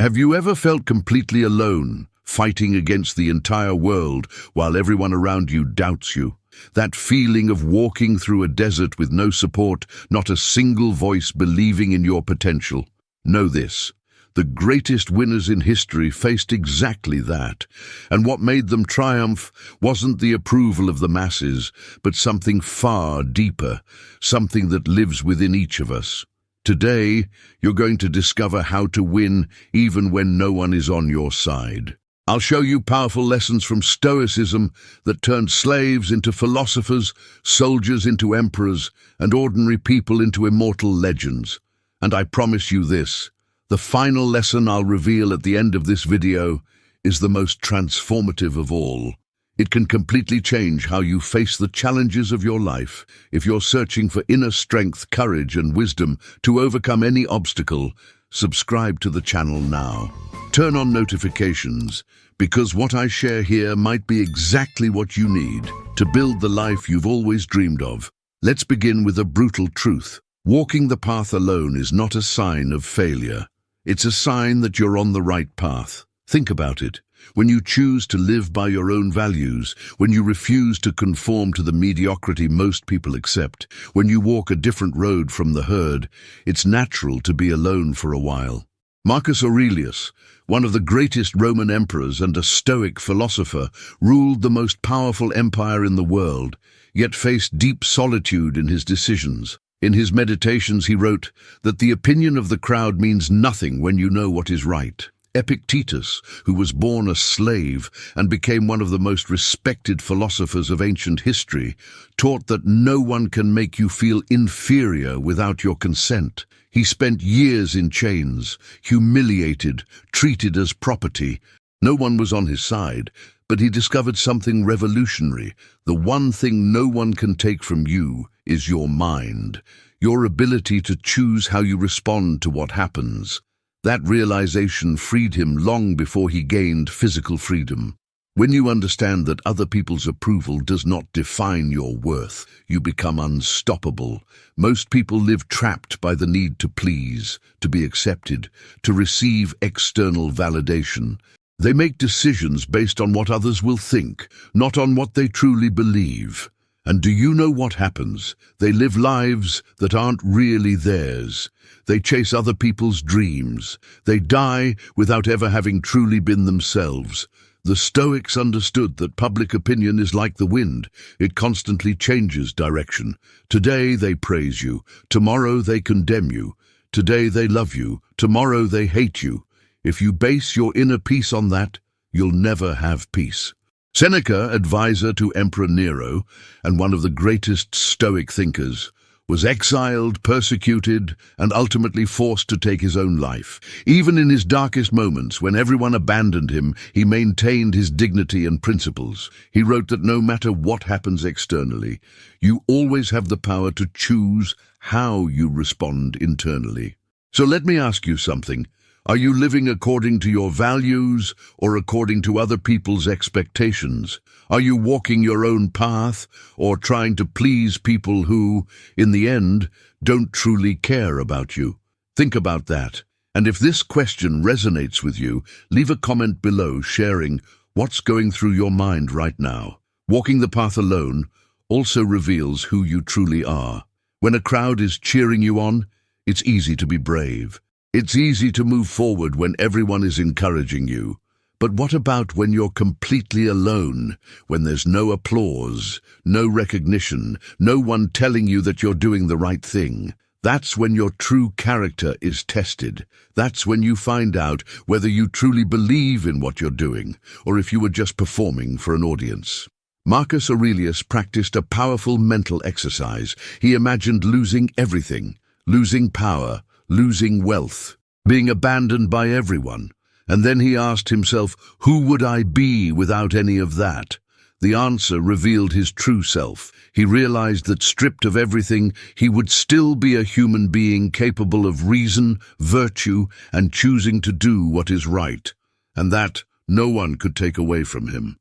Have you ever felt completely alone, fighting against the entire world while everyone around you doubts you? That feeling of walking through a desert with no support, not a single voice believing in your potential. Know this: the greatest winners in history faced exactly that, and what made them triumph wasn't the approval of the masses, but something far deeper, something that lives within each of us. Today, you're going to discover how to win even when no one is on your side. I'll show you powerful lessons from Stoicism that turned slaves into philosophers, soldiers into emperors, and ordinary people into immortal legends. And I promise you this: the final lesson I'll reveal at the end of this video is the most transformative of all. It can completely change how you face the challenges of your life. If you're searching for inner strength, courage, and wisdom to overcome any obstacle, subscribe to the channel now. Turn on notifications, because what I share here might be exactly what you need to build the life you've always dreamed of. Let's begin with a brutal truth. Walking the path alone is not a sign of failure. It's a sign that you're on the right path. Think about it. When you choose to live by your own values, when you refuse to conform to the mediocrity most people accept, when you walk a different road from the herd, it's natural to be alone for a while. Marcus Aurelius, one of the greatest Roman emperors and a Stoic philosopher, ruled the most powerful empire in the world, yet faced deep solitude in his decisions. In his meditations he wrote that the opinion of the crowd means nothing when you know what is right. Epictetus, who was born a slave and became one of the most respected philosophers of ancient history, taught that no one can make you feel inferior without your consent. He spent years in chains, humiliated, treated as property. No one was on his side, but he discovered something revolutionary. The one thing no one can take from you is your mind, your ability to choose how you respond to what happens. That realization freed him long before he gained physical freedom. When you understand that other people's approval does not define your worth, you become unstoppable. Most people live trapped by the need to please, to be accepted, to receive external validation. They make decisions based on what others will think, not on what they truly believe. And do you know what happens? They live lives that aren't really theirs. They chase other people's dreams. They die without ever having truly been themselves. The Stoics understood that public opinion is like the wind. It constantly changes direction. Today they praise you. Tomorrow they condemn you. Today they love you. Tomorrow they hate you. If you base your inner peace on that, you'll never have peace. Seneca, advisor to Emperor Nero and one of the greatest Stoic thinkers, was exiled, persecuted, and ultimately forced to take his own life. Even in his darkest moments, when everyone abandoned him, he maintained his dignity and principles. He wrote that no matter what happens externally, you always have the power to choose how you respond internally. So let me ask you something. Are you living according to your values or according to other people's expectations? Are you walking your own path or trying to please people who, in the end, don't truly care about you? Think about that. And if this question resonates with you, leave a comment below sharing what's going through your mind right now. Walking the path alone also reveals who you truly are. When a crowd is cheering you on, it's easy to be brave. It's easy to move forward when everyone is encouraging you. But what about when you're completely alone, when there's no applause, no recognition, no one telling you that you're doing the right thing? That's when your true character is tested. That's when you find out whether you truly believe in what you're doing, or if you were just performing for an audience. Marcus Aurelius practiced a powerful mental exercise. He imagined losing everything, losing power, losing wealth, being abandoned by everyone. And then he asked himself, who would I be without any of that? The answer revealed his true self. He realized that stripped of everything, he would still be a human being capable of reason, virtue, and choosing to do what is right. And that no one could take away from him.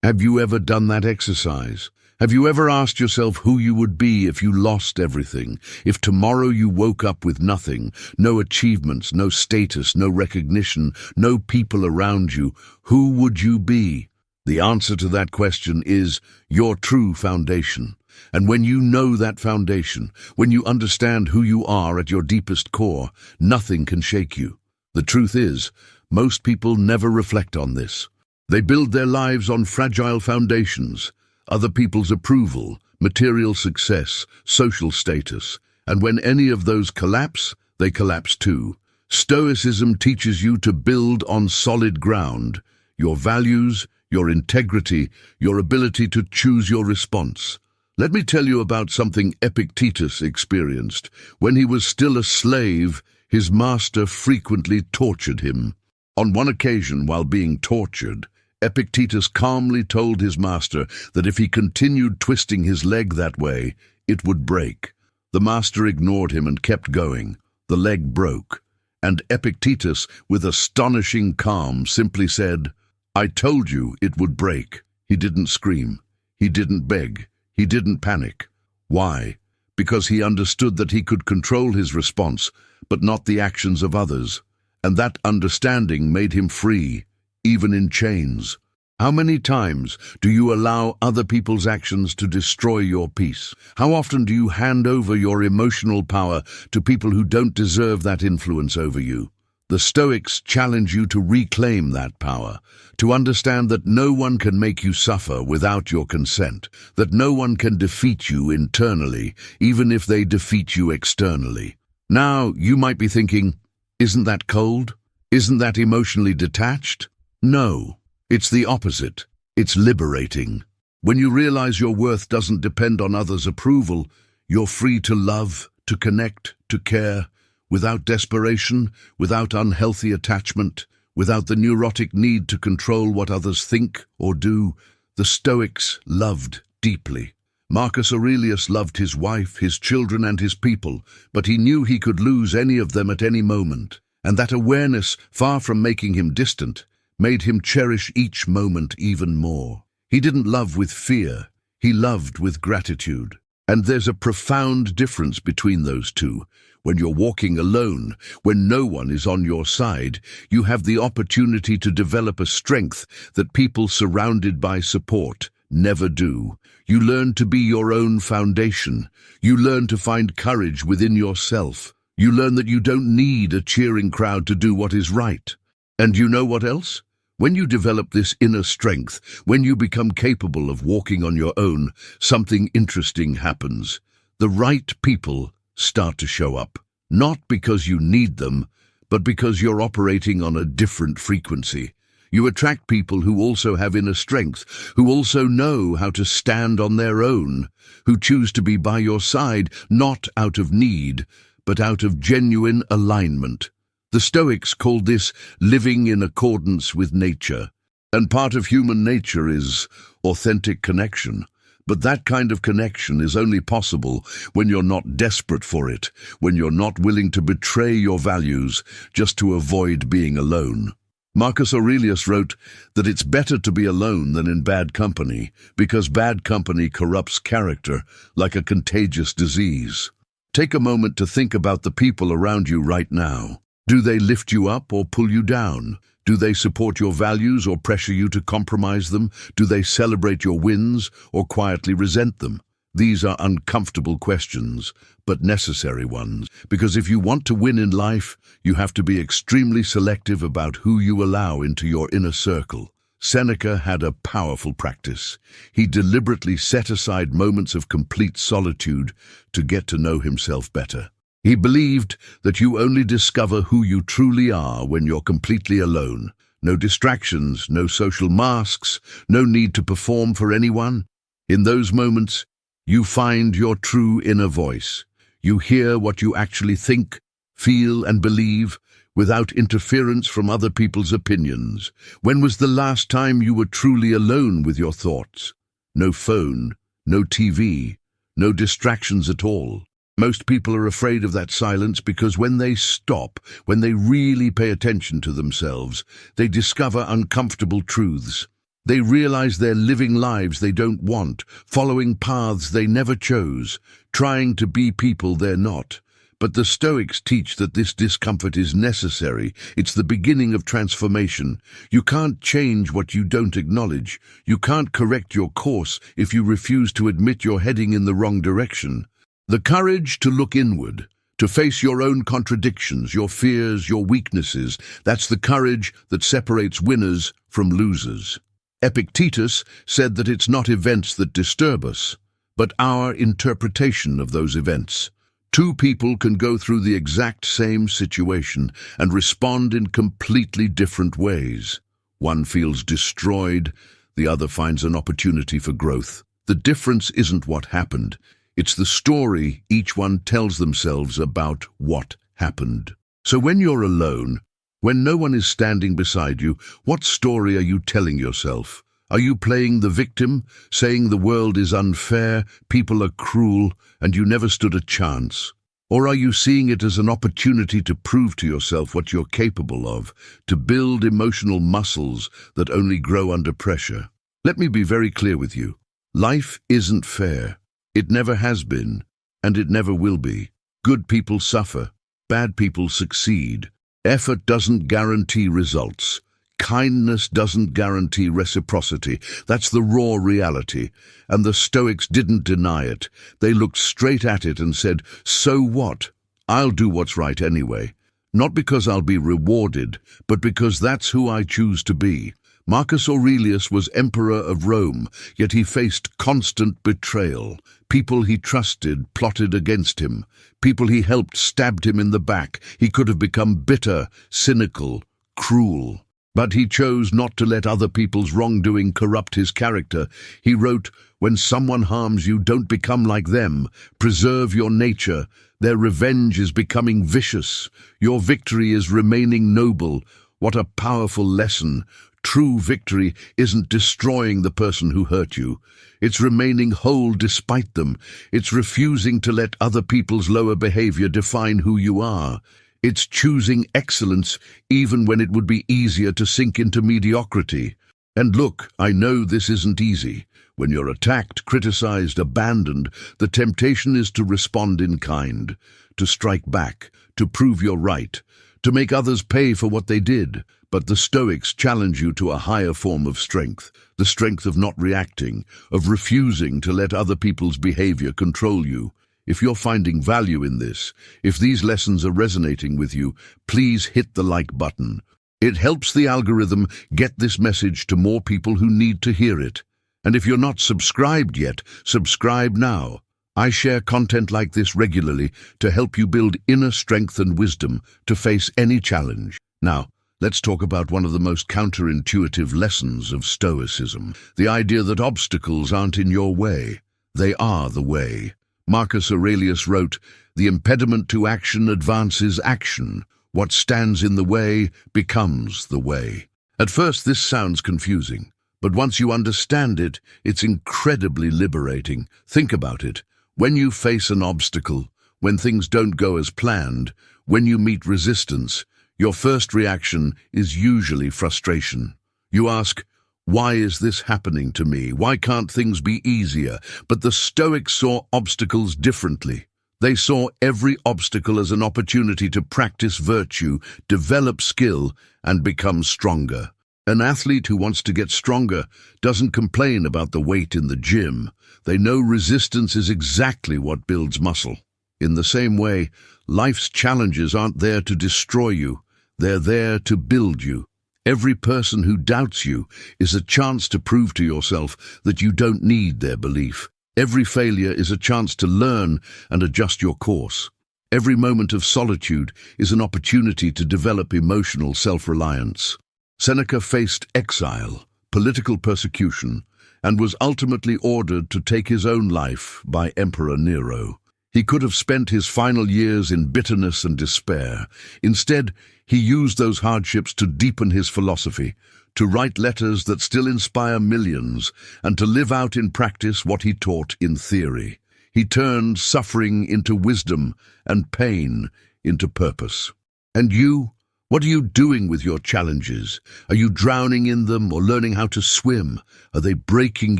Have you ever done that exercise? Have you ever asked yourself who you would be if you lost everything? If tomorrow you woke up with nothing, no achievements, no status, no recognition, no people around you, who would you be? The answer to that question is your true foundation. And when you know that foundation, when you understand who you are at your deepest core, nothing can shake you. The truth is, most people never reflect on this. They build their lives on fragile foundations, other people's approval, material success, social status, and when any of those collapse, they collapse too. Stoicism teaches you to build on solid ground, your values, your integrity, your ability to choose your response. Let me tell you about something Epictetus experienced. When he was still a slave, his master frequently tortured him. On one occasion, while being tortured, Epictetus calmly told his master that if he continued twisting his leg that way, it would break. The master ignored him and kept going. The leg broke, and Epictetus, with astonishing calm, simply said, "I told you it would break." He didn't scream. He didn't beg. He didn't panic. Why? Because he understood that he could control his response, but not the actions of others. And that understanding made him free, even in chains. How many times do you allow other people's actions to destroy your peace? How often do you hand over your emotional power to people who don't deserve that influence over you? The Stoics challenge you to reclaim that power, to understand that no one can make you suffer without your consent, that no one can defeat you internally, even if they defeat you externally. Now, you might be thinking, isn't that cold? Isn't that emotionally detached? No, it's the opposite. It's liberating. When you realize your worth doesn't depend on others' approval, you're free to love, to connect, to care, without desperation, without unhealthy attachment, without the neurotic need to control what others think or do. The Stoics loved deeply. Marcus Aurelius loved his wife, his children, and his people, but he knew he could lose any of them at any moment, and that awareness, far from making him distant, made him cherish each moment even more. He didn't love with fear, he loved with gratitude. And there's a profound difference between those two. When you're walking alone, when no one is on your side, you have the opportunity to develop a strength that people surrounded by support never do. You learn to be your own foundation. You learn to find courage within yourself. You learn that you don't need a cheering crowd to do what is right. And you know what else? When you develop this inner strength, when you become capable of walking on your own, something interesting happens. The right people start to show up, not because you need them, but because you're operating on a different frequency. You attract people who also have inner strength, who also know how to stand on their own, who choose to be by your side, not out of need, but out of genuine alignment. The Stoics called this living in accordance with nature, and part of human nature is authentic connection. But that kind of connection is only possible when you're not desperate for it, when you're not willing to betray your values just to avoid being alone. Marcus Aurelius wrote that it's better to be alone than in bad company, because bad company corrupts character like a contagious disease. Take a moment to think about the people around you right now. Do they lift you up or pull you down? Do they support your values or pressure you to compromise them? Do they celebrate your wins or quietly resent them? These are uncomfortable questions, but necessary ones, because if you want to win in life, you have to be extremely selective about who you allow into your inner circle. Seneca had a powerful practice. He deliberately set aside moments of complete solitude to get to know himself better. He believed that you only discover who you truly are when you're completely alone. No distractions, no social masks, no need to perform for anyone. In those moments, you find your true inner voice. You hear what you actually think, feel, and believe without interference from other people's opinions. When was the last time you were truly alone with your thoughts? No phone, no TV, no distractions at all. Most people are afraid of that silence because when they stop, when they really pay attention to themselves, they discover uncomfortable truths. They realize they're living lives they don't want, following paths they never chose, trying to be people they're not. But the Stoics teach that this discomfort is necessary. It's the beginning of transformation. You can't change what you don't acknowledge. You can't correct your course if you refuse to admit you're heading in the wrong direction. The courage to look inward, to face your own contradictions, your fears, your weaknesses, that's the courage that separates winners from losers. Epictetus said that it's not events that disturb us, but our interpretation of those events. Two people can go through the exact same situation and respond in completely different ways. One feels destroyed, the other finds an opportunity for growth. The difference isn't what happened, it's the story each one tells themselves about what happened. So when you're alone, when no one is standing beside you, what story are you telling yourself? Are you playing the victim, saying the world is unfair, people are cruel, and you never stood a chance? Or are you seeing it as an opportunity to prove to yourself what you're capable of, to build emotional muscles that only grow under pressure? Let me be very clear with you. Life isn't fair. It never has been, and it never will be. Good people suffer. Bad people succeed. Effort doesn't guarantee results. Kindness doesn't guarantee reciprocity. That's the raw reality. And the Stoics didn't deny it. They looked straight at it and said, "So what? I'll do what's right anyway. Not because I'll be rewarded, but because that's who I choose to be." Marcus Aurelius was emperor of Rome, yet he faced constant betrayal. People he trusted plotted against him. People he helped stabbed him in the back. He could have become bitter, cynical, cruel. But he chose not to let other people's wrongdoing corrupt his character. He wrote, "When someone harms you, don't become like them. Preserve your nature. Their revenge is becoming vicious. Your victory is remaining noble." What a powerful lesson. True victory isn't destroying the person who hurt you. It's remaining whole despite them. It's refusing to let other people's lower behavior define who you are. It's choosing excellence even when it would be easier to sink into mediocrity. And look, I know this isn't easy. When you're attacked, criticized, abandoned, the temptation is to respond in kind, to strike back, to prove you're right, to make others pay for what they did. But the Stoics challenge you to a higher form of strength, the strength of not reacting, of refusing to let other people's behavior control you. If you're finding value in this, if these lessons are resonating with you, please hit the like button. It helps the algorithm get this message to more people who need to hear it. And if you're not subscribed yet, subscribe now. I share content like this regularly to help you build inner strength and wisdom to face any challenge. Now, let's talk about one of the most counterintuitive lessons of Stoicism, the idea that obstacles aren't in your way. They are the way. Marcus Aurelius wrote, "The impediment to action advances action. What stands in the way becomes the way." At first, this sounds confusing, but once you understand it, it's incredibly liberating. Think about it. When you face an obstacle, when things don't go as planned, when you meet resistance, your first reaction is usually frustration. You ask, "Why is this happening to me? Why can't things be easier?" But the Stoics saw obstacles differently. They saw every obstacle as an opportunity to practice virtue, develop skill, and become stronger. An athlete who wants to get stronger doesn't complain about the weight in the gym. They know resistance is exactly what builds muscle. In the same way, life's challenges aren't there to destroy you. They're there to build you. Every person who doubts you is a chance to prove to yourself that you don't need their belief. Every failure is a chance to learn and adjust your course. Every moment of solitude is an opportunity to develop emotional self-reliance. Seneca faced exile, political persecution, and was ultimately ordered to take his own life by Emperor Nero. He could have spent his final years in bitterness and despair. Instead, he used those hardships to deepen his philosophy, to write letters that still inspire millions, and to live out in practice what he taught in theory. He turned suffering into wisdom and pain into purpose. And you, What are you doing with your challenges? Are you drowning in them or learning how to swim? Are they breaking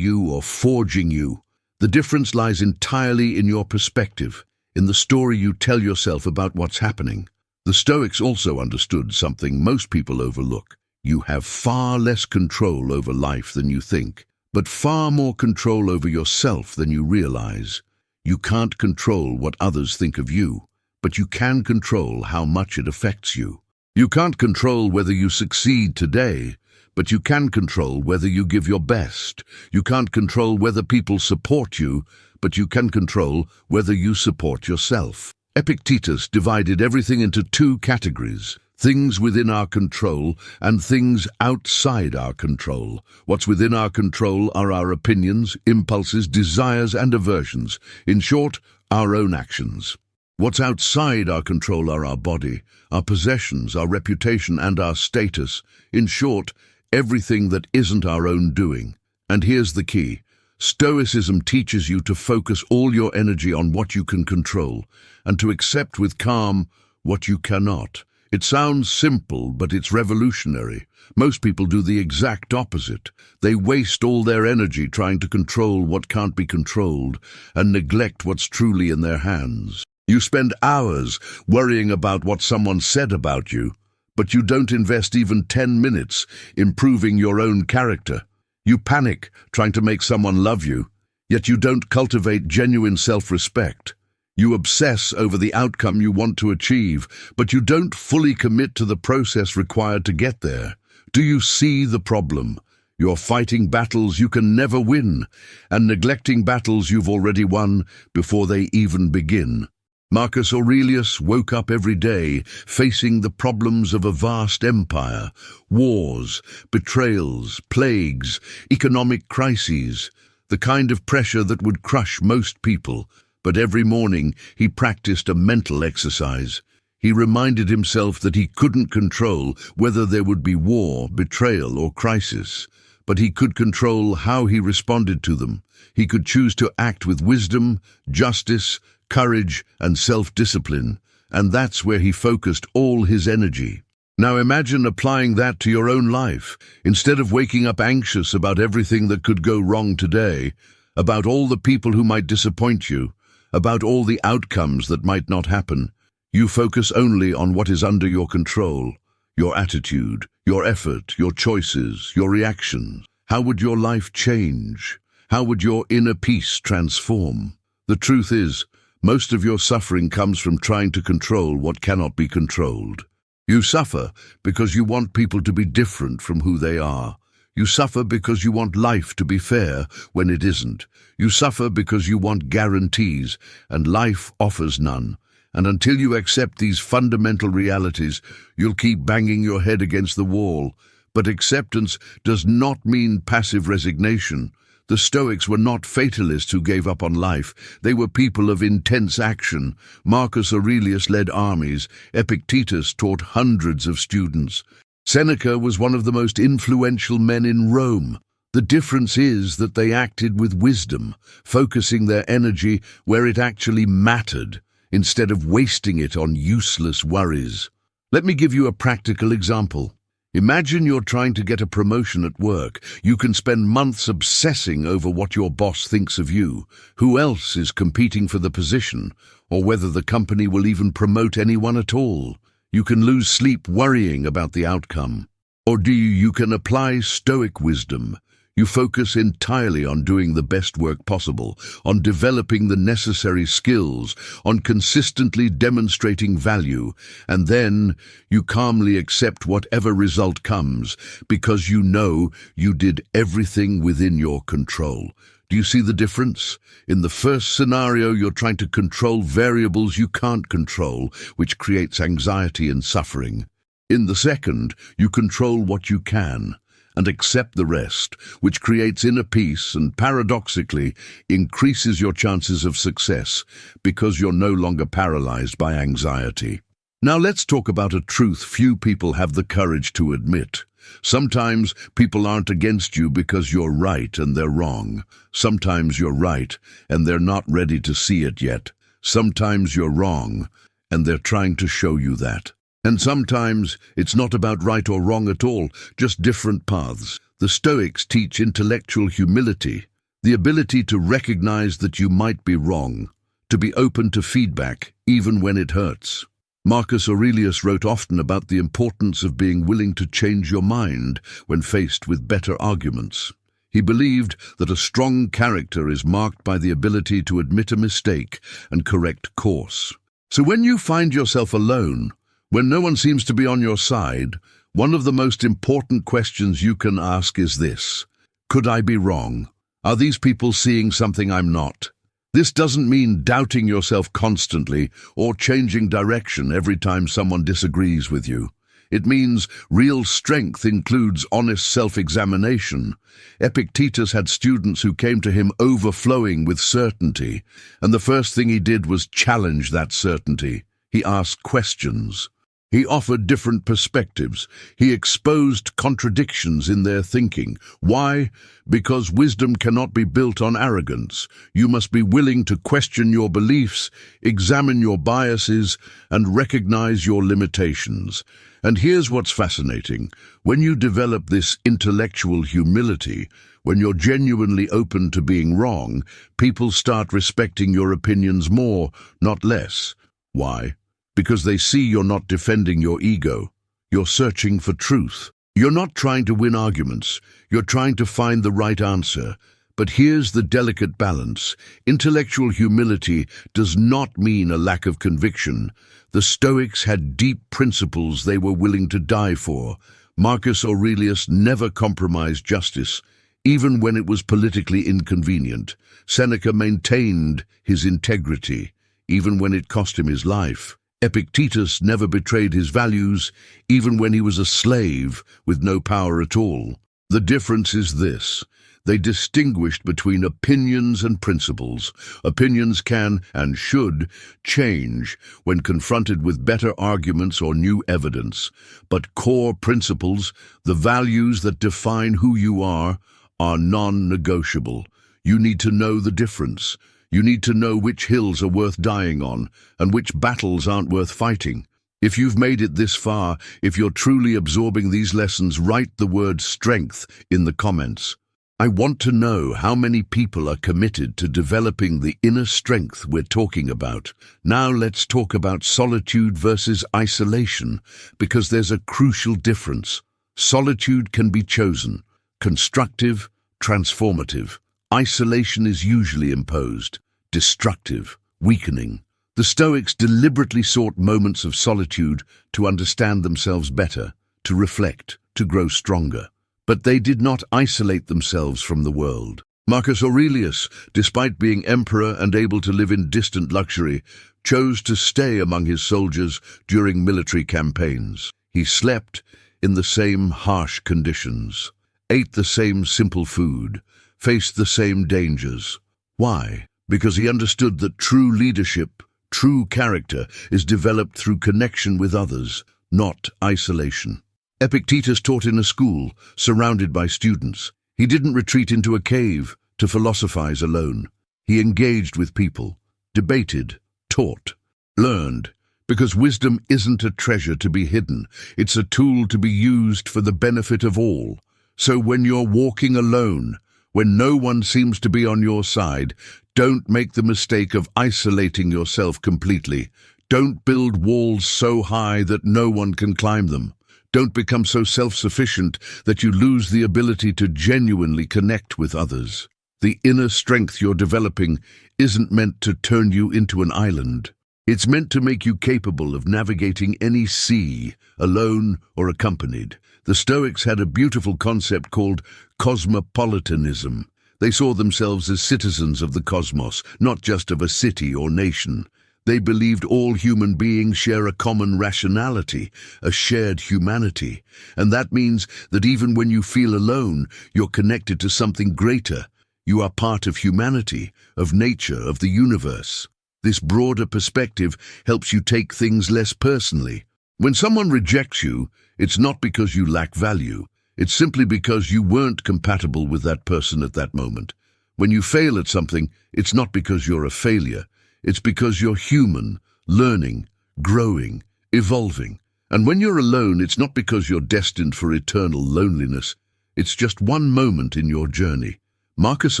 you or forging you? The difference lies entirely in your perspective, in the story you tell yourself about what's happening. The Stoics also understood something most people overlook. You have far less control over life than you think, but far more control over yourself than you realize. You can't control what others think of you, but you can control how much it affects you. You can't control whether you succeed today, but you can control whether you give your best. You can't control whether people support you, but you can control whether you support yourself. Epictetus divided everything into two categories: things within our control and things outside our control. What's within our control are our opinions, impulses, desires, and aversions. In short, our own actions. What's outside our control are our body, our possessions, our reputation, and our status. In short, everything that isn't our own doing. And here's the key. Stoicism teaches you to focus all your energy on what you can control, and to accept with calm what you cannot. It sounds simple, but it's revolutionary. Most people do the exact opposite. They waste all their energy trying to control what can't be controlled, and neglect what's truly in their hands. You spend hours worrying about what someone said about you, but you don't invest even 10 minutes improving your own character. You panic trying to make someone love you, yet you don't cultivate genuine self-respect. You obsess over the outcome you want to achieve, but you don't fully commit to the process required to get there. Do you see the problem? You're fighting battles you can never win, and neglecting battles you've already won before they even begin. Marcus Aurelius woke up every day facing the problems of a vast empire: wars, betrayals, plagues, economic crises, the kind of pressure that would crush most people. But every morning he practiced a mental exercise. He reminded himself that he couldn't control whether there would be war, betrayal, or crisis, but he could control how he responded to them. He could choose to act with wisdom, justice, courage, and self-discipline, and that's where he focused all his energy. Now imagine applying that to your own life. Instead of waking up anxious about everything that could go wrong today, about all the people who might disappoint you, about all the outcomes that might not happen, you focus only on what is under your control: your attitude, your effort, your choices, your reactions. How would your life change? How would your inner peace transform? The truth is, most of your suffering comes from trying to control what cannot be controlled. You suffer because you want people to be different from who they are. You suffer because you want life to be fair when it isn't. You suffer because you want guarantees, and life offers none. And until you accept these fundamental realities, you'll keep banging your head against the wall. But acceptance does not mean passive resignation. The Stoics were not fatalists who gave up on life. They were people of intense action. Marcus Aurelius led armies. Epictetus taught hundreds of students. Seneca was one of the most influential men in Rome. The difference is that they acted with wisdom, focusing their energy where it actually mattered, instead of wasting it on useless worries. Let me give you a practical example. Imagine you're trying to get a promotion at work. You can spend months obsessing over what your boss thinks of you, who else is competing for the position, or whether the company will even promote anyone at all. You can lose sleep worrying about the outcome. Or you can apply Stoic wisdom. You focus entirely on doing the best work possible, on developing the necessary skills, on consistently demonstrating value, and then you calmly accept whatever result comes, because you know you did everything within your control. Do you see the difference? In the first scenario, you're trying to control variables you can't control, which creates anxiety and suffering. In the second, you control what you can and accept the rest, which creates inner peace and, paradoxically, increases your chances of success because you're no longer paralyzed by anxiety. Now let's talk about a truth few people have the courage to admit. Sometimes people aren't against you because you're right and they're wrong. Sometimes you're right and they're not ready to see it yet. Sometimes you're wrong and they're trying to show you that. And sometimes it's not about right or wrong at all, just different paths. The Stoics teach intellectual humility, the ability to recognize that you might be wrong, to be open to feedback, even when it hurts. Marcus Aurelius wrote often about the importance of being willing to change your mind when faced with better arguments. He believed that a strong character is marked by the ability to admit a mistake and correct course. So when you find yourself alone, when no one seems to be on your side, one of the most important questions you can ask is this: could I be wrong? Are these people seeing something I'm not? This doesn't mean doubting yourself constantly or changing direction every time someone disagrees with you. It means real strength includes honest self-examination. Epictetus had students who came to him overflowing with certainty, and the first thing he did was challenge that certainty. He asked questions. He offered different perspectives. He exposed contradictions in their thinking. Why? Because wisdom cannot be built on arrogance. You must be willing to question your beliefs, examine your biases, and recognize your limitations. And here's what's fascinating. When you develop this intellectual humility, when you're genuinely open to being wrong, people start respecting your opinions more, not less. Why? Because they see you're not defending your ego. You're searching for truth. You're not trying to win arguments. You're trying to find the right answer. But here's the delicate balance. Intellectual humility does not mean a lack of conviction. The Stoics had deep principles they were willing to die for. Marcus Aurelius never compromised justice, even when it was politically inconvenient. Seneca maintained his integrity, even when it cost him his life. Epictetus never betrayed his values, even when he was a slave with no power at all. The difference is this: they distinguished between opinions and principles. Opinions can and should change when confronted with better arguments or new evidence. But core principles, the values that define who you are non-negotiable. You need to know the difference. You need to know which hills are worth dying on and which battles aren't worth fighting. If you've made it this far, if you're truly absorbing these lessons, write the word strength in the comments. I want to know how many people are committed to developing the inner strength we're talking about. Now let's talk about solitude versus isolation, because there's a crucial difference. Solitude can be chosen, constructive, transformative. Isolation is usually imposed, destructive, weakening. The Stoics deliberately sought moments of solitude to understand themselves better, to reflect, to grow stronger. But they did not isolate themselves from the world. Marcus Aurelius, despite being emperor and able to live in distant luxury, chose to stay among his soldiers during military campaigns. He slept in the same harsh conditions, ate the same simple food, faced the same dangers. Why? Because he understood that true leadership, true character, is developed through connection with others, not isolation. Epictetus taught in a school, surrounded by students. He didn't retreat into a cave to philosophize alone. He engaged with people, debated, taught, learned, because wisdom isn't a treasure to be hidden. It's a tool to be used for the benefit of all. So when you're walking alone, when no one seems to be on your side, don't make the mistake of isolating yourself completely. Don't build walls so high that no one can climb them. Don't become so self-sufficient that you lose the ability to genuinely connect with others. The inner strength you're developing isn't meant to turn you into an island. It's meant to make you capable of navigating any sea, alone or accompanied. The Stoics had a beautiful concept called cosmopolitanism. They saw themselves as citizens of the cosmos, not just of a city or nation. They believed all human beings share a common rationality, a shared humanity. And that means that even when you feel alone, you're connected to something greater. You are part of humanity, of nature, of the universe. This broader perspective helps you take things less personally. When someone rejects you, it's not because you lack value. It's simply because you weren't compatible with that person at that moment. When you fail at something, it's not because you're a failure. It's because you're human, learning, growing, evolving. And when you're alone, it's not because you're destined for eternal loneliness. It's just one moment in your journey. Marcus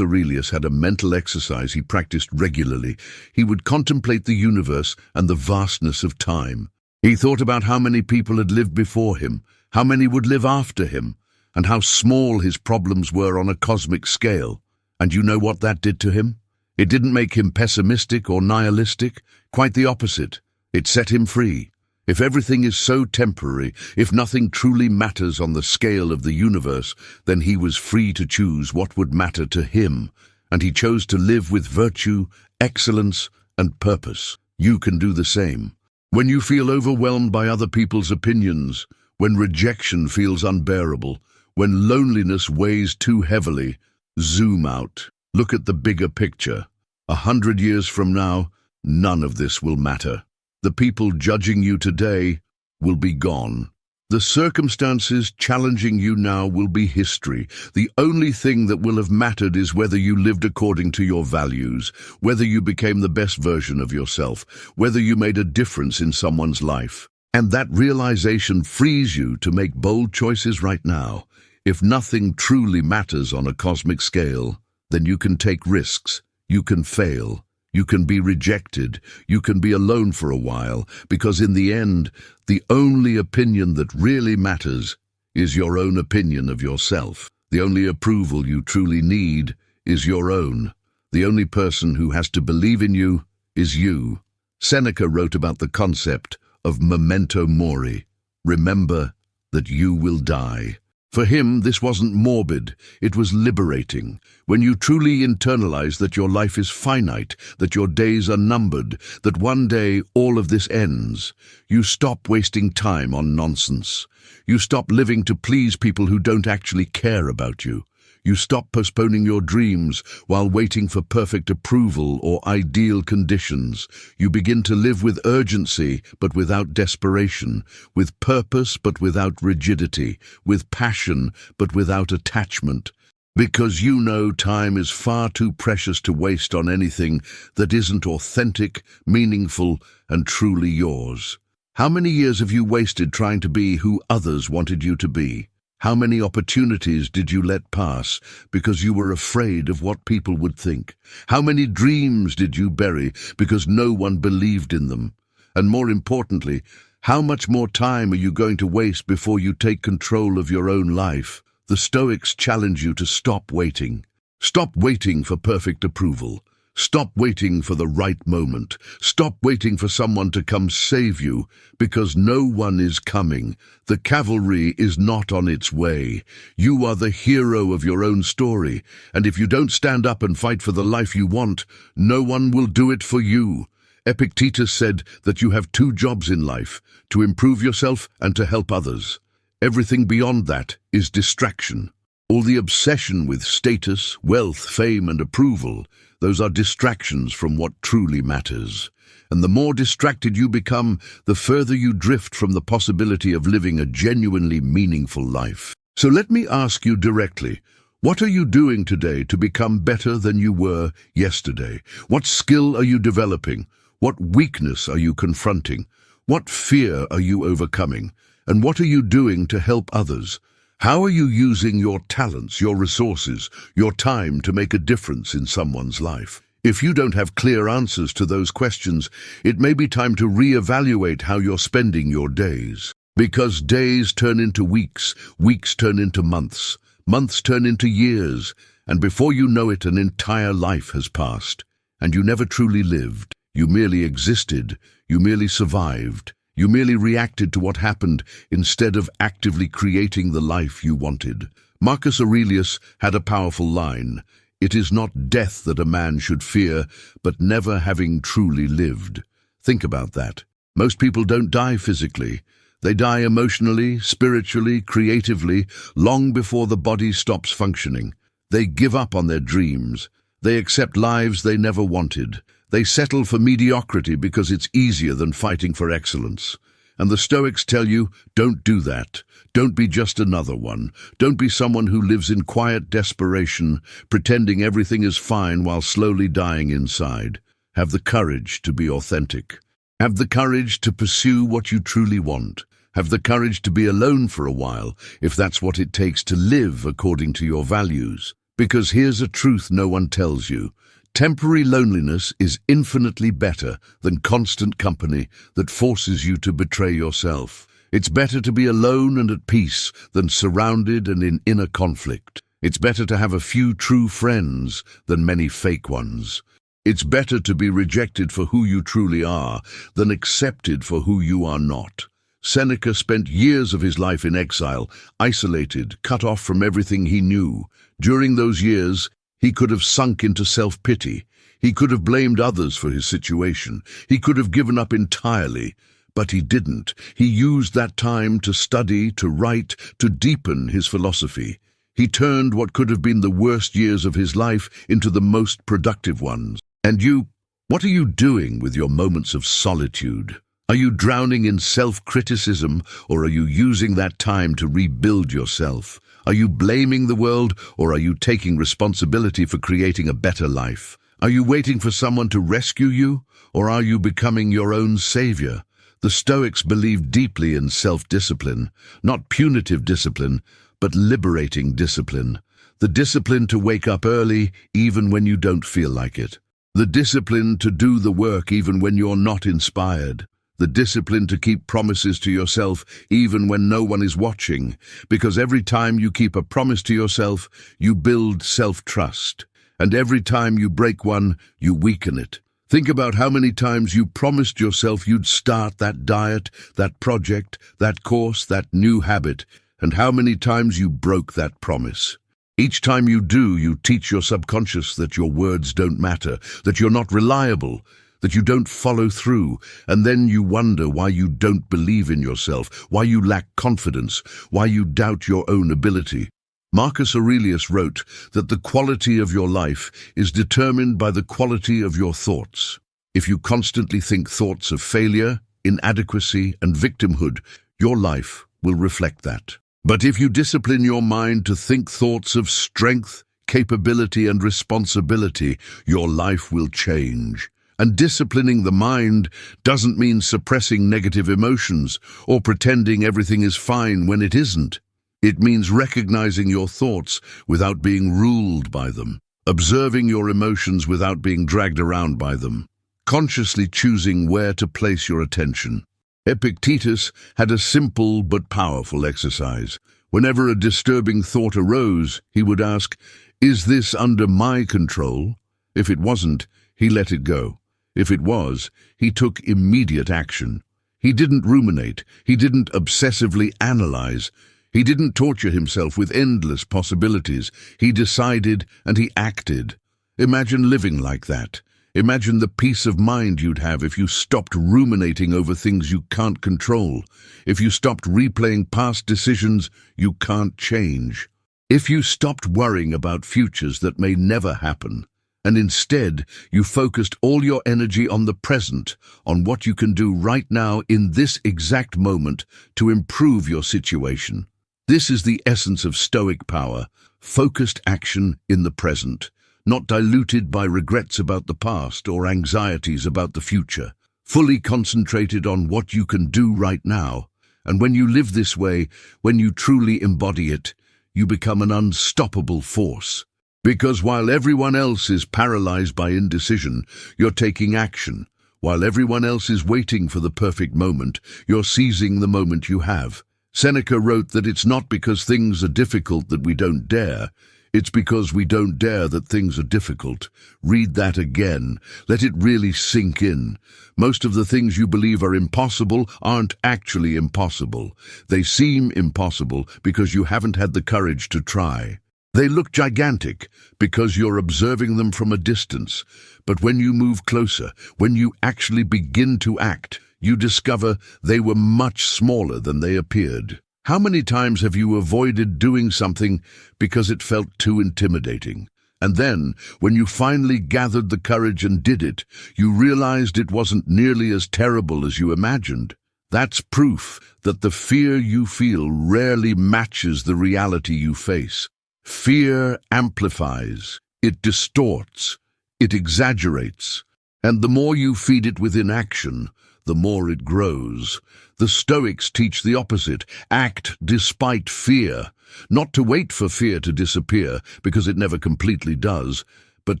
Aurelius had a mental exercise he practiced regularly. He would contemplate the universe and the vastness of time. He thought about how many people had lived before him, how many would live after him, and how small his problems were on a cosmic scale. And you know what that did to him? It didn't make him pessimistic or nihilistic. Quite the opposite. It set him free. If everything is so temporary, if nothing truly matters on the scale of the universe, then he was free to choose what would matter to him, and he chose to live with virtue, excellence, and purpose. You can do the same. When you feel overwhelmed by other people's opinions, when rejection feels unbearable, when loneliness weighs too heavily, zoom out. Look at the bigger picture. 100 years from now, none of this will matter. The people judging you today will be gone. The circumstances challenging you now will be history. The only thing that will have mattered is whether you lived according to your values, whether you became the best version of yourself, whether you made a difference in someone's life. And that realization frees you to make bold choices right now. If nothing truly matters on a cosmic scale, then you can take risks, you can fail. You can be rejected, you can be alone for a while, because in the end, the only opinion that really matters is your own opinion of yourself. The only approval you truly need is your own. The only person who has to believe in you is you. Seneca wrote about the concept of memento mori. Remember that you will die. For him, this wasn't morbid, it was liberating. When you truly internalize that your life is finite, that your days are numbered, that one day all of this ends, you stop wasting time on nonsense. You stop living to please people who don't actually care about you. You stop postponing your dreams while waiting for perfect approval or ideal conditions. You begin to live with urgency but without desperation, with purpose but without rigidity, with passion but without attachment. Because you know time is far too precious to waste on anything that isn't authentic, meaningful, and truly yours. How many years have you wasted trying to be who others wanted you to be? How many opportunities did you let pass because you were afraid of what people would think? How many dreams did you bury because no one believed in them? And more importantly, how much more time are you going to waste before you take control of your own life? The Stoics challenge you to stop waiting. Stop waiting for perfect approval. Stop waiting for the right moment. Stop waiting for someone to come save you, because no one is coming. The cavalry is not on its way. You are the hero of your own story, and if you don't stand up and fight for the life you want, no one will do it for you. Epictetus said that you have two jobs in life, to improve yourself and to help others. Everything beyond that is distraction. All the obsession with status, wealth, fame, and approval, those are distractions from what truly matters. And the more distracted you become, the further you drift from the possibility of living a genuinely meaningful life. So let me ask you directly, what are you doing today to become better than you were yesterday? What skill are you developing? What weakness are you confronting? What fear are you overcoming? And what are you doing to help others? How are you using your talents, your resources, your time to make a difference in someone's life? If you don't have clear answers to those questions, it may be time to reevaluate how you're spending your days. Because days turn into weeks, weeks turn into months, months turn into years, and before you know it, an entire life has passed. And you never truly lived. You merely existed. You merely survived. You merely reacted to what happened instead of actively creating the life you wanted. Marcus Aurelius had a powerful line, "It is not death that a man should fear, but never having truly lived." Think about that. Most people don't die physically. They die emotionally, spiritually, creatively, long before the body stops functioning. They give up on their dreams. They accept lives they never wanted. They settle for mediocrity because it's easier than fighting for excellence. And the Stoics tell you, don't do that. Don't be just another one. Don't be someone who lives in quiet desperation, pretending everything is fine while slowly dying inside. Have the courage to be authentic. Have the courage to pursue what you truly want. Have the courage to be alone for a while, if that's what it takes to live according to your values. Because here's a truth no one tells you. Temporary loneliness is infinitely better than constant company that forces you to betray yourself. It's better to be alone and at peace than surrounded and in inner conflict. It's better to have a few true friends than many fake ones. It's better to be rejected for who you truly are than accepted for who you are not. Seneca spent years of his life in exile, isolated, cut off from everything he knew. During those years, he could have sunk into self-pity. He could have blamed others for his situation. He could have given up entirely. But he didn't. He used that time to study, to write, to deepen his philosophy. He turned what could have been the worst years of his life into the most productive ones. And you, what are you doing with your moments of solitude? Are you drowning in self-criticism, or are you using that time to rebuild yourself? Are you blaming the world, or are you taking responsibility for creating a better life? Are you waiting for someone to rescue you, or are you becoming your own savior? The Stoics believed deeply in self-discipline, not punitive discipline, but liberating discipline. The discipline to wake up early, even when you don't feel like it. The discipline to do the work even when you're not inspired. The discipline to keep promises to yourself even when no one is watching, because every time you keep a promise to yourself, you build self-trust. And every time you break one, you weaken it. Think about how many times you promised yourself you'd start that diet, that project, that course, that new habit, and how many times you broke that promise. Each time you do, you teach your subconscious that your words don't matter, that you're not reliable, that you don't follow through, and then you wonder why you don't believe in yourself, why you lack confidence, why you doubt your own ability. Marcus Aurelius wrote that the quality of your life is determined by the quality of your thoughts. If you constantly think thoughts of failure, inadequacy, and victimhood, your life will reflect that. But if you discipline your mind to think thoughts of strength, capability, and responsibility, your life will change. And disciplining the mind doesn't mean suppressing negative emotions or pretending everything is fine when it isn't. It means recognizing your thoughts without being ruled by them, observing your emotions without being dragged around by them, consciously choosing where to place your attention. Epictetus had a simple but powerful exercise. Whenever a disturbing thought arose, he would ask, "Is this under my control?" If it wasn't, he let it go. If it was, he took immediate action. He didn't ruminate. He didn't obsessively analyze. He didn't torture himself with endless possibilities. He decided and he acted. Imagine living like that. Imagine the peace of mind you'd have if you stopped ruminating over things you can't control. If you stopped replaying past decisions you can't change. If you stopped worrying about futures that may never happen. And instead, you focused all your energy on the present, on what you can do right now in this exact moment to improve your situation. This is the essence of Stoic power, focused action in the present, not diluted by regrets about the past or anxieties about the future, fully concentrated on what you can do right now. And when you live this way, when you truly embody it, you become an unstoppable force. Because while everyone else is paralyzed by indecision, you're taking action. While everyone else is waiting for the perfect moment, you're seizing the moment you have. Seneca wrote that it's not because things are difficult that we don't dare. It's because we don't dare that things are difficult. Read that again. Let it really sink in. Most of the things you believe are impossible aren't actually impossible. They seem impossible because you haven't had the courage to try. They look gigantic because you're observing them from a distance. But when you move closer, when you actually begin to act, you discover they were much smaller than they appeared. How many times have you avoided doing something because it felt too intimidating? And then, when you finally gathered the courage and did it, you realized it wasn't nearly as terrible as you imagined. That's proof that the fear you feel rarely matches the reality you face. Fear amplifies, it distorts, it exaggerates, and the more you feed it with inaction, the more it grows. The Stoics teach the opposite: act despite fear. Not to wait for fear to disappear, because it never completely does, but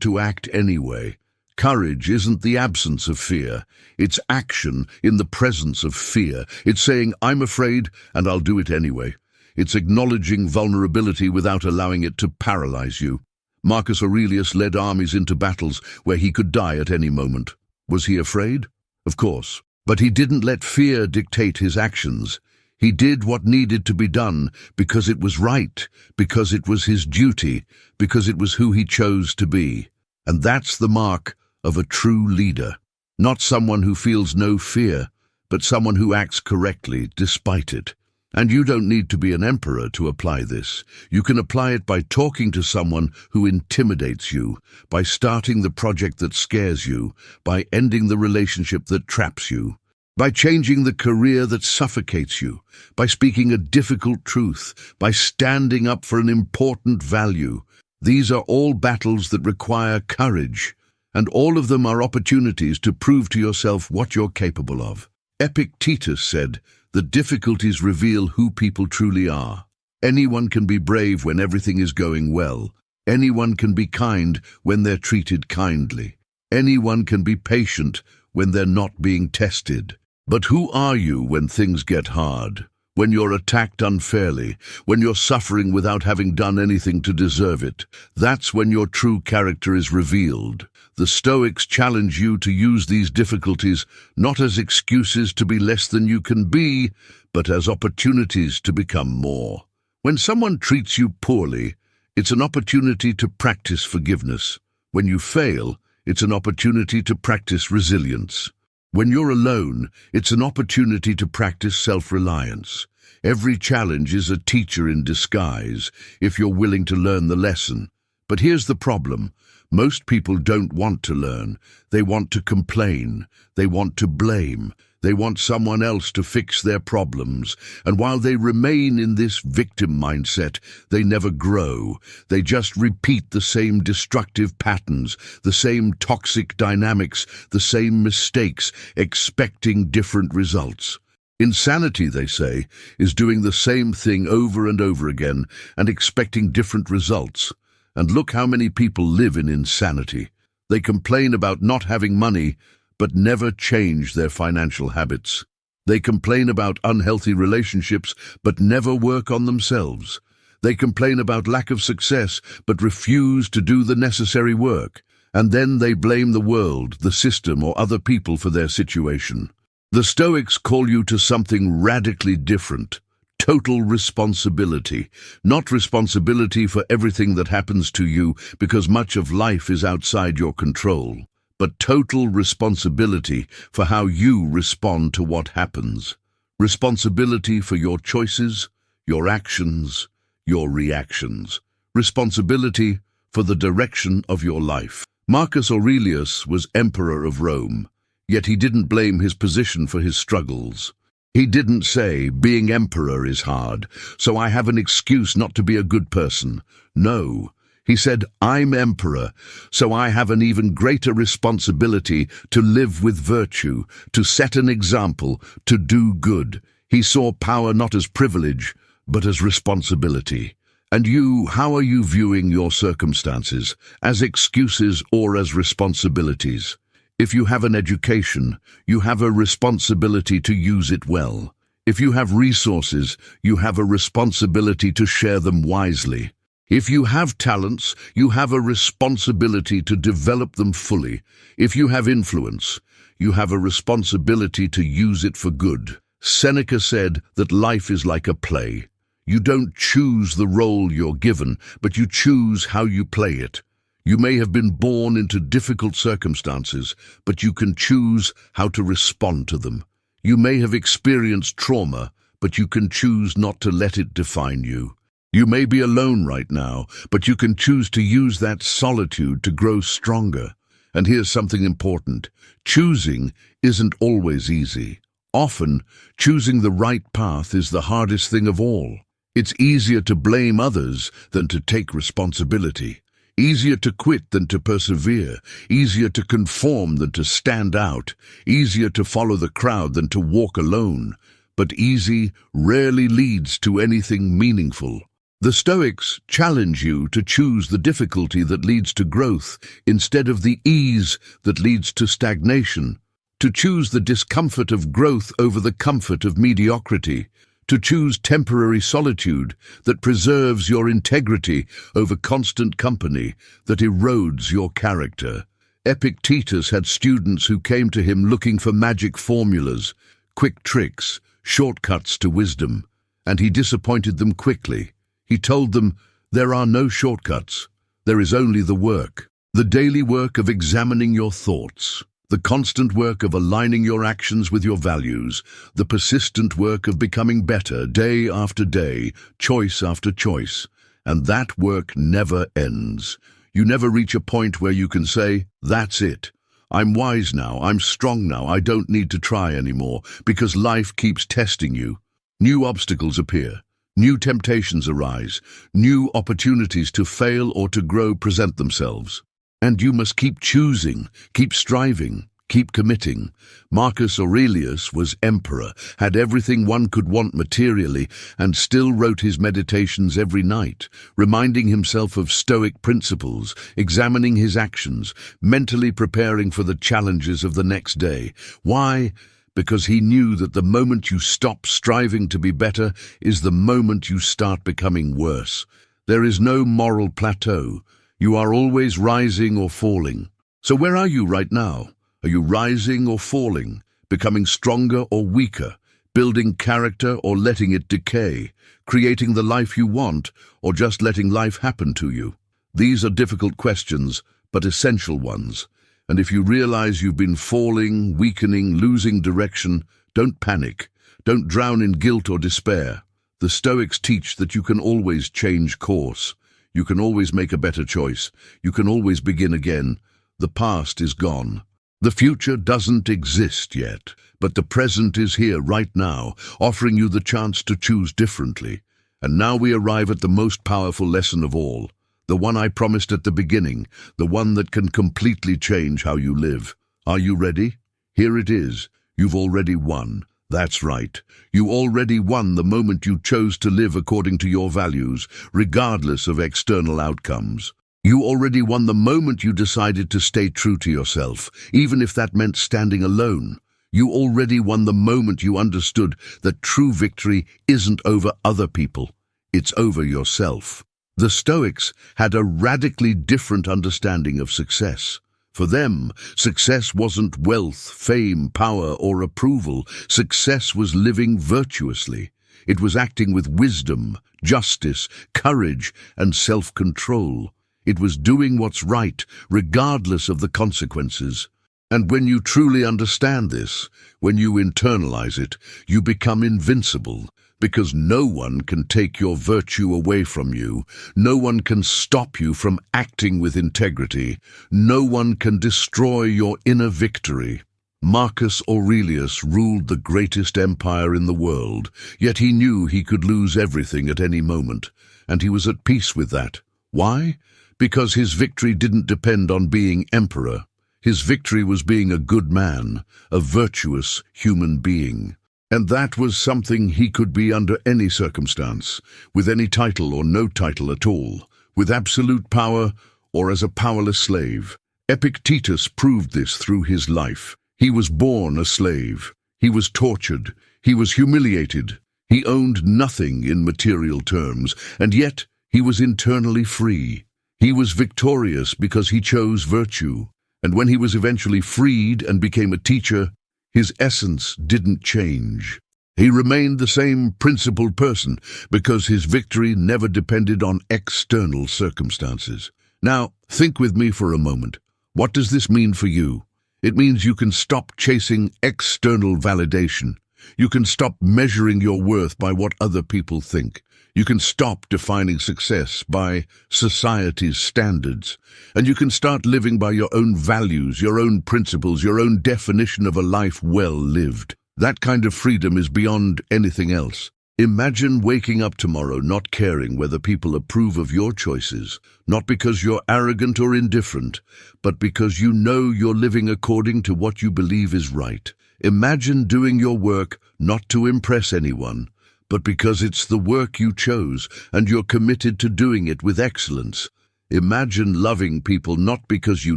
to act anyway. Courage isn't the absence of fear. It's action in the presence of fear. It's saying, I'm afraid, and I'll do it anyway. It's acknowledging vulnerability without allowing it to paralyze you. Marcus Aurelius led armies into battles where he could die at any moment. Was he afraid? Of course. But he didn't let fear dictate his actions. He did what needed to be done because it was right, because it was his duty, because it was who he chose to be. And that's the mark of a true leader. Not someone who feels no fear, but someone who acts correctly despite it. And you don't need to be an emperor to apply this. You can apply it by talking to someone who intimidates you, by starting the project that scares you, by ending the relationship that traps you, by changing the career that suffocates you, by speaking a difficult truth, by standing up for an important value. These are all battles that require courage, and all of them are opportunities to prove to yourself what you're capable of. Epictetus said, "The difficulties reveal who people truly are." Anyone can be brave when everything is going well. Anyone can be kind when they're treated kindly. Anyone can be patient when they're not being tested. But who are you when things get hard? When you're attacked unfairly, when you're suffering without having done anything to deserve it? That's when your true character is revealed. The Stoics challenge you to use these difficulties not as excuses to be less than you can be, but as opportunities to become more. When someone treats you poorly, it's an opportunity to practice forgiveness. When you fail, it's an opportunity to practice resilience. When you're alone, it's an opportunity to practice self-reliance. Every challenge is a teacher in disguise, if you're willing to learn the lesson. But here's the problem. Most people don't want to learn. They want to complain. They want to blame. They want someone else to fix their problems. And while they remain in this victim mindset, they never grow. They just repeat the same destructive patterns, the same toxic dynamics, the same mistakes, expecting different results. Insanity, they say, is doing the same thing over and over again and expecting different results. And look how many people live in insanity. They complain about not having money, but never change their financial habits. They complain about unhealthy relationships, but never work on themselves. They complain about lack of success, but refuse to do the necessary work. And then they blame the world, the system, or other people for their situation. The Stoics call you to something radically different. Total responsibility. Not responsibility for everything that happens to you, because much of life is outside your control, but total responsibility for how you respond to what happens. Responsibility for your choices, your actions, your reactions. Responsibility for the direction of your life. Marcus Aurelius was emperor of Rome, yet he didn't blame his position for his struggles. He didn't say, being emperor is hard, so I have an excuse not to be a good person. No. He said, I'm emperor, so I have an even greater responsibility to live with virtue, to set an example, to do good. He saw power not as privilege, but as responsibility. And you, how are you viewing your circumstances? As excuses or as responsibilities? If you have an education, you have a responsibility to use it well. If you have resources, you have a responsibility to share them wisely. If you have talents, you have a responsibility to develop them fully. If you have influence, you have a responsibility to use it for good. Seneca said that life is like a play. You don't choose the role you're given, but you choose how you play it. You may have been born into difficult circumstances, but you can choose how to respond to them. You may have experienced trauma, but you can choose not to let it define you. You may be alone right now, but you can choose to use that solitude to grow stronger. And here's something important. Choosing isn't always easy. Often, choosing the right path is the hardest thing of all. It's easier to blame others than to take responsibility. Easier to quit than to persevere, easier to conform than to stand out, easier to follow the crowd than to walk alone. But easy rarely leads to anything meaningful. The Stoics challenge you to choose the difficulty that leads to growth instead of the ease that leads to stagnation, to choose the discomfort of growth over the comfort of mediocrity, to choose temporary solitude that preserves your integrity over constant company that erodes your character. Epictetus had students who came to him looking for magic formulas, quick tricks, shortcuts to wisdom, and he disappointed them quickly. He told them, there are no shortcuts. There is only the work. The daily work of examining your thoughts. The constant work of aligning your actions with your values. The persistent work of becoming better day after day, choice after choice. And that work never ends. You never reach a point where you can say, that's it. I'm wise now, I'm strong now, I don't need to try anymore, because life keeps testing you. New obstacles appear. New temptations arise, new opportunities to fail or to grow present themselves. And you must keep choosing, keep striving, keep committing. Marcus Aurelius was emperor, had everything one could want materially, and still wrote his meditations every night, reminding himself of Stoic principles, examining his actions, mentally preparing for the challenges of the next day. Why? Because he knew that the moment you stop striving to be better is the moment you start becoming worse. There is no moral plateau. You are always rising or falling. So where are you right now? Are you rising or falling, becoming stronger or weaker, building character or letting it decay, creating the life you want or just letting life happen to you? These are difficult questions, but essential ones. And if you realize you've been falling, weakening, losing direction, don't panic. Don't drown in guilt or despair. The Stoics teach that you can always change course. You can always make a better choice. You can always begin again. The past is gone. The future doesn't exist yet, but the present is here right now, offering you the chance to choose differently. And now we arrive at the most powerful lesson of all. The one I promised at the beginning, the one that can completely change how you live. Are you ready? Here it is. You've already won. That's right. You already won the moment you chose to live according to your values, regardless of external outcomes. You already won the moment you decided to stay true to yourself, even if that meant standing alone. You already won the moment you understood that true victory isn't over other people. It's over yourself. The Stoics had a radically different understanding of success. For them, success wasn't wealth, fame, power, or approval. Success was living virtuously. It was acting with wisdom, justice, courage, and self-control. It was doing what's right, regardless of the consequences. And when you truly understand this, when you internalize it, you become invincible. Because no one can take your virtue away from you. No one can stop you from acting with integrity. No one can destroy your inner victory. Marcus Aurelius ruled the greatest empire in the world, yet he knew he could lose everything at any moment, and he was at peace with that. Why? Because his victory didn't depend on being emperor. His victory was being a good man, a virtuous human being. And that was something he could be under any circumstance, with any title or no title at all, with absolute power or as a powerless slave. Epictetus proved this through his life. He was born a slave. He was tortured. He was humiliated. He owned nothing in material terms, and yet he was internally free. He was victorious because he chose virtue. And when he was eventually freed and became a teacher, his essence didn't change. He remained the same principled person because his victory never depended on external circumstances. Now, think with me for a moment. What does this mean for you? It means you can stop chasing external validation. You can stop measuring your worth by what other people think. You can stop defining success by society's standards. And you can start living by your own values, your own principles, your own definition of a life well lived. That kind of freedom is beyond anything else. Imagine waking up tomorrow not caring whether people approve of your choices, not because you're arrogant or indifferent, but because you know you're living according to what you believe is right. Imagine doing your work not to impress anyone, but because it's the work you chose and you're committed to doing it with excellence. Imagine loving people not because you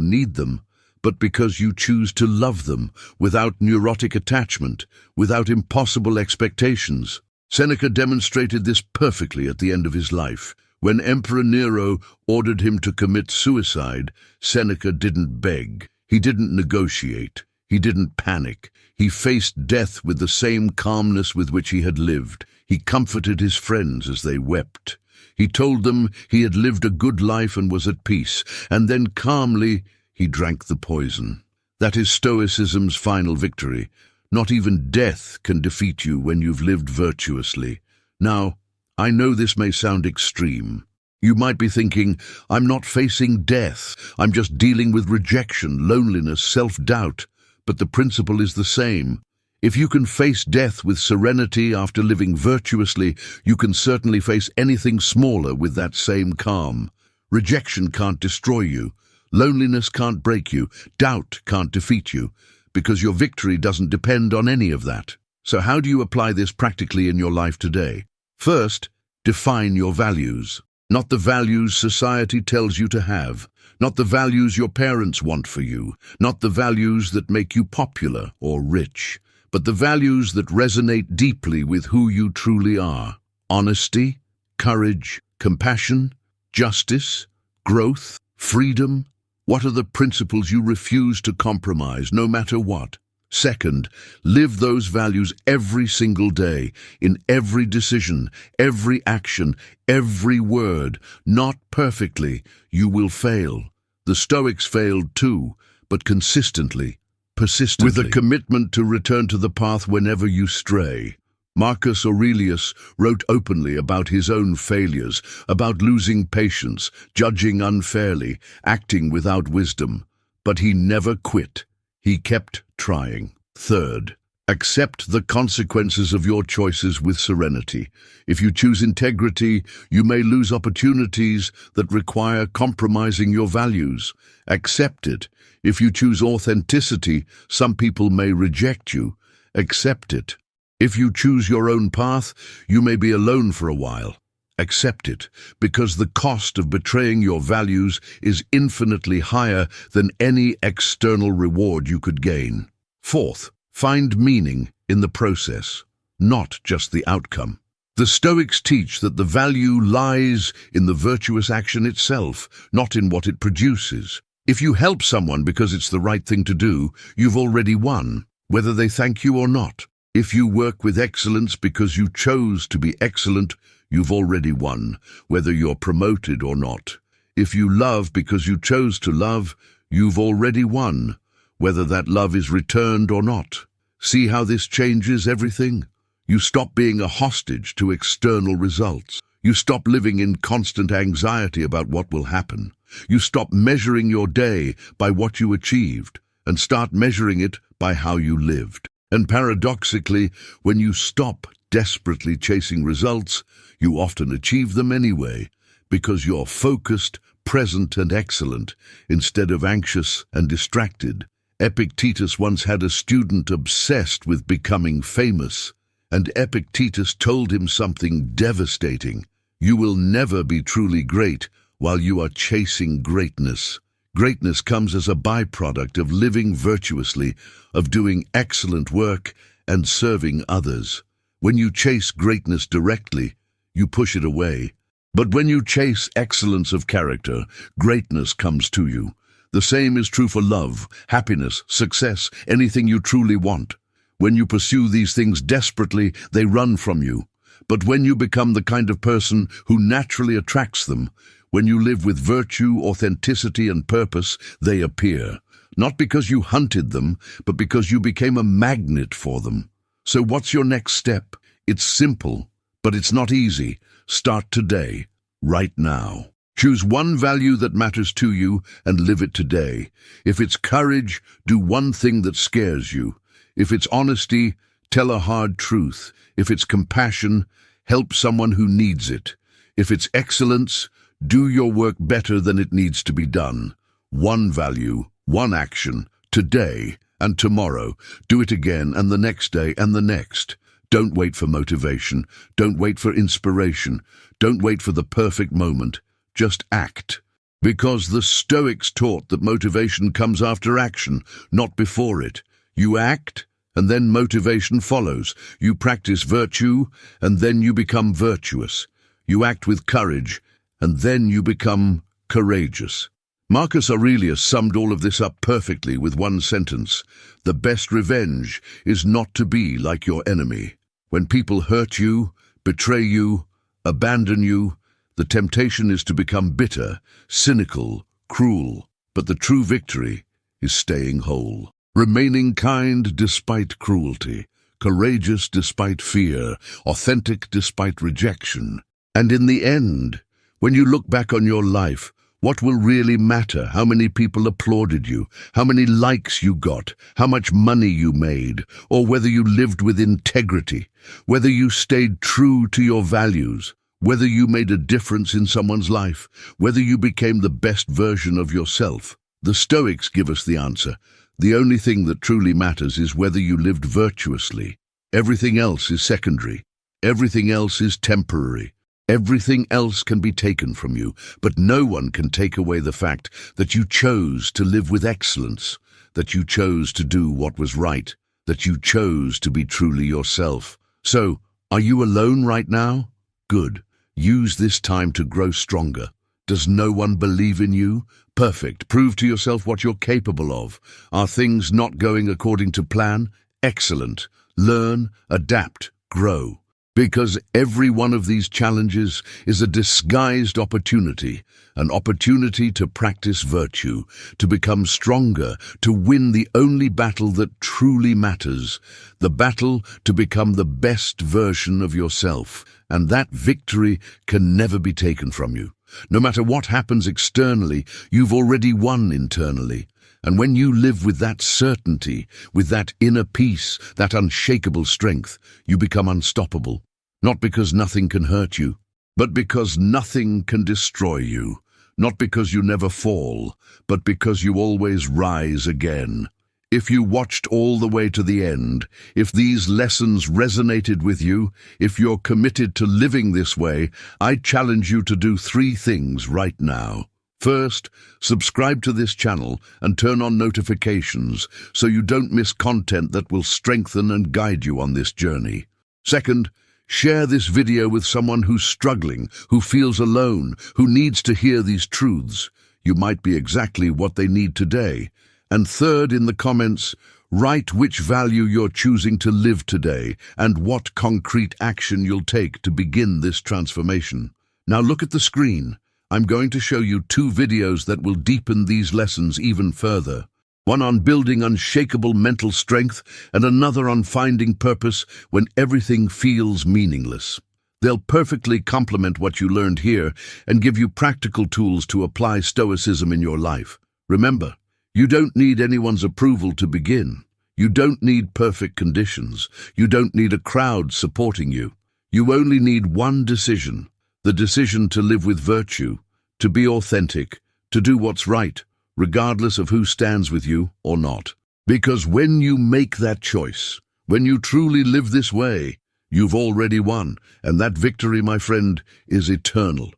need them, but because you choose to love them without neurotic attachment, without impossible expectations. Seneca demonstrated this perfectly at the end of his life. When Emperor Nero ordered him to commit suicide, Seneca didn't beg, he didn't negotiate, he didn't panic. He faced death with the same calmness with which he had lived. He comforted his friends as they wept. He told them he had lived a good life and was at peace, and then calmly he drank the poison. That is Stoicism's final victory. Not even death can defeat you when you've lived virtuously. Now, I know this may sound extreme. You might be thinking, I'm not facing death. I'm just dealing with rejection, loneliness, self-doubt. But the principle is the same. If you can face death with serenity after living virtuously, you can certainly face anything smaller with that same calm. Rejection can't destroy you. Loneliness can't break you. Doubt can't defeat you, because your victory doesn't depend on any of that. So how do you apply this practically in your life today? First, define your values. Not the values society tells you to have, not the values your parents want for you, not the values that make you popular or rich, but the values that resonate deeply with who you truly are. Honesty, courage, compassion, justice, growth, freedom. What are the principles you refuse to compromise, no matter what? Second, live those values every single day, in every decision, every action, every word. Not perfectly, you will fail. The Stoics failed too, but consistently, persistently, with a commitment to return to the path whenever you stray. Marcus Aurelius wrote openly about his own failures, about losing patience, judging unfairly, acting without wisdom. But he never quit. He kept trying. Third, accept the consequences of your choices with serenity. If you choose integrity, you may lose opportunities that require compromising your values. Accept it. If you choose authenticity, some people may reject you. Accept it. If you choose your own path, you may be alone for a while. Accept it, because the cost of betraying your values is infinitely higher than any external reward you could gain. Fourth, find meaning in the process, not just the outcome. The Stoics teach that the value lies in the virtuous action itself, not in what it produces. If you help someone because it's the right thing to do, you've already won, whether they thank you or not. If you work with excellence because you chose to be excellent, you've already won, whether you're promoted or not. If you love because you chose to love, you've already won, whether that love is returned or not. See how this changes everything? You stop being a hostage to external results. You stop living in constant anxiety about what will happen. You stop measuring your day by what you achieved and start measuring it by how you lived. And paradoxically, when you stop desperately chasing results, you often achieve them anyway, because you're focused, present, and excellent, instead of anxious and distracted. Epictetus once had a student obsessed with becoming famous, and Epictetus told him something devastating. You will never be truly great while you are chasing greatness. Greatness comes as a byproduct of living virtuously, of doing excellent work and serving others. When you chase greatness directly, you push it away. But when you chase excellence of character, greatness comes to you. The same is true for love, happiness, success, anything you truly want. When you pursue these things desperately, they run from you. But when you become the kind of person who naturally attracts them, when you live with virtue, authenticity, and purpose, they appear. Not because you hunted them, but because you became a magnet for them. So what's your next step? It's simple, but it's not easy. Start today, right now. Choose one value that matters to you and live it today. If it's courage, do one thing that scares you. If it's honesty, tell a hard truth. If it's compassion, help someone who needs it. If it's excellence, do your work better than it needs to be done. One value, one action, today and tomorrow. Do it again and the next day and the next. Don't wait for motivation. Don't wait for inspiration. Don't wait for the perfect moment. Just act. Because the Stoics taught that motivation comes after action, not before it. You act, and then motivation follows. You practice virtue, and then you become virtuous. You act with courage, and then you become courageous. Marcus Aurelius summed all of this up perfectly with one sentence: the best revenge is not to be like your enemy. When people hurt you, betray you, abandon you, the temptation is to become bitter, cynical, cruel. But the true victory is staying whole. Remaining kind despite cruelty, courageous despite fear, authentic despite rejection. And in the end, when you look back on your life, what will really matter? How many people applauded you? How many likes you got? How much money you made? Or whether you lived with integrity? Whether you stayed true to your values? Whether you made a difference in someone's life? Whether you became the best version of yourself? The Stoics give us the answer. The only thing that truly matters is whether you lived virtuously. Everything else is secondary. Everything else is temporary. Everything else can be taken from you, but no one can take away the fact that you chose to live with excellence, that you chose to do what was right, that you chose to be truly yourself. So, are you alone right now? Good. Use this time to grow stronger. Does no one believe in you? Perfect. Prove to yourself what you're capable of. Are things not going according to plan? Excellent. Learn, adapt, grow. Because every one of these challenges is a disguised opportunity, an opportunity to practice virtue, to become stronger, to win the only battle that truly matters, the battle to become the best version of yourself. And that victory can never be taken from you. No matter what happens externally, you've already won internally. And when you live with that certainty, with that inner peace, that unshakable strength, you become unstoppable. Not because nothing can hurt you, but because nothing can destroy you. Not because you never fall, but because you always rise again. If you watched all the way to the end, if these lessons resonated with you, if you're committed to living this way, I challenge you to do 3 things right now. First, subscribe to this channel and turn on notifications so you don't miss content that will strengthen and guide you on this journey. Second, share this video with someone who's struggling, who feels alone, who needs to hear these truths. You might be exactly what they need today. And third, in the comments, write which value you're choosing to live today and what concrete action you'll take to begin this transformation. Now look at the screen. I'm going to show you 2 videos that will deepen these lessons even further. One on building unshakable mental strength and another on finding purpose when everything feels meaningless. They'll perfectly complement what you learned here and give you practical tools to apply Stoicism in your life. Remember, you don't need anyone's approval to begin. You don't need perfect conditions. You don't need a crowd supporting you. You only need one decision, the decision to live with virtue, to be authentic, to do what's right, regardless of who stands with you or not. Because when you make that choice, when you truly live this way, you've already won, and that victory, my friend, is eternal.